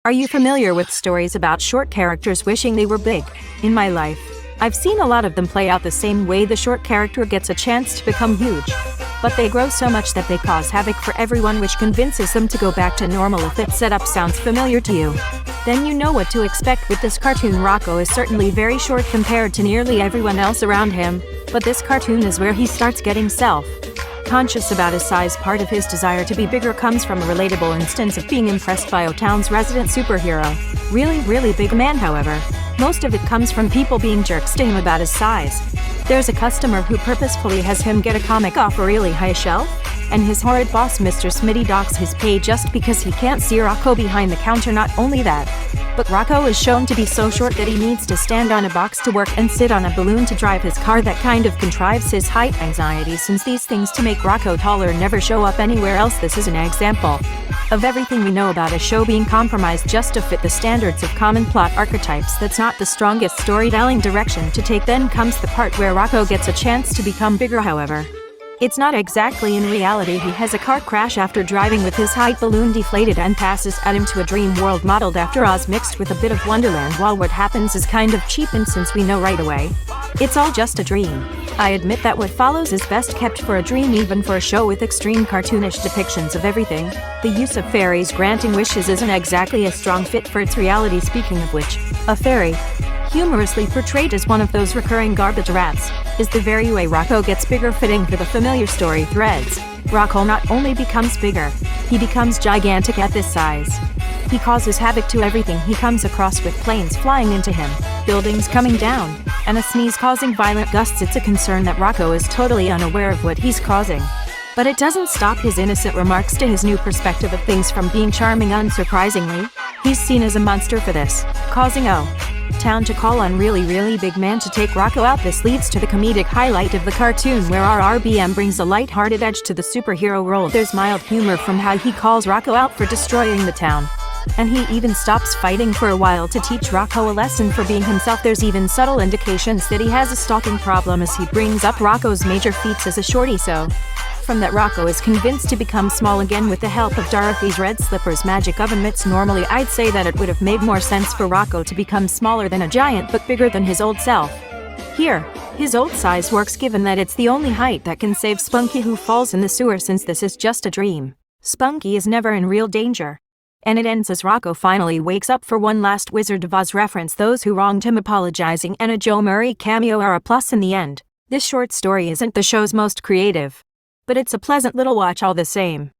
Are you familiar with stories about short characters wishing they were big? In my life, I've seen a lot of them play out the same way. The short character gets a chance to become huge, but they grow so much that they cause havoc for everyone, which convinces them to go back to normal. If that setup sounds familiar to you, then you know what to expect with this cartoon. Rocko is certainly very short compared to nearly everyone else around him, but this cartoon is where he starts getting self-conscious about his size. Part of his desire to be bigger comes from a relatable instance of being impressed by O-Town's resident superhero, really big man. However, most of it comes from people being jerks to him about his size. There's a customer who purposefully has him get a comic off a really high shelf, and his horrid boss Mr. Smitty docks his pay just because he can't see Rocko behind the counter. Not only that, but Rocko is shown to be so short that he needs to stand on a box to work and sit on a balloon to drive his car. That kind of contrives his height anxiety, since these things to make Rocko taller never show up anywhere else. This is an example of everything we know about a show being compromised just to fit the standards of common plot archetypes. That's not the strongest storytelling direction to take. Then comes the part where Rocko gets a chance to become bigger. However, it's not exactly in reality. He has a car crash after driving with his height balloon deflated and passes at him to a dream world modeled after Oz mixed with a bit of Wonderland. While what happens is kind of cheap, and since we know right away it's all just a dream, I admit that what follows is best kept for a dream, even for a show with extreme cartoonish depictions of everything. The use of fairies granting wishes isn't exactly a strong fit for its reality. Speaking of which, a fairy, humorously portrayed as one of those recurring garbage rats, is the very way Rocko gets bigger. Fitting for the familiar story threads, Rocko not only becomes bigger, he becomes gigantic at this size. He causes havoc to everything he comes across, with planes flying into him, buildings coming down, and a sneeze causing violent gusts. It's a concern that Rocko is totally unaware of what he's causing, but it doesn't stop his innocent remarks to his new perspective of things from being charming. Unsurprisingly, he's seen as a monster for this, causing O-Town to call on really big man to take Rocko out. This leads to the comedic highlight of the cartoon, where RRBM brings a light-hearted edge to the superhero role. There's mild humor from how he calls Rocko out for destroying the town, and he even stops fighting for a while to teach Rocko a lesson for being himself. There's even subtle indications that he has a stalking problem, as he brings up Rocko's major feats as a shorty. So from that, Rocko is convinced to become small again with the help of Dorothy's red slippers magic oven mitts. Normally I'd say that it would have made more sense for Rocko to become smaller than a giant, but bigger than his old self. Here, his old size works, given that it's the only height that can save Spunky, who falls in the sewer. Since this is just a dream, Spunky is never in real danger. And it ends as Rocko finally wakes up for one last Wizard of Oz reference, those who wronged him apologizing, and a Joe Murray cameo are a plus. In the end, this short story isn't the show's most creative, but it's a pleasant little watch all the same.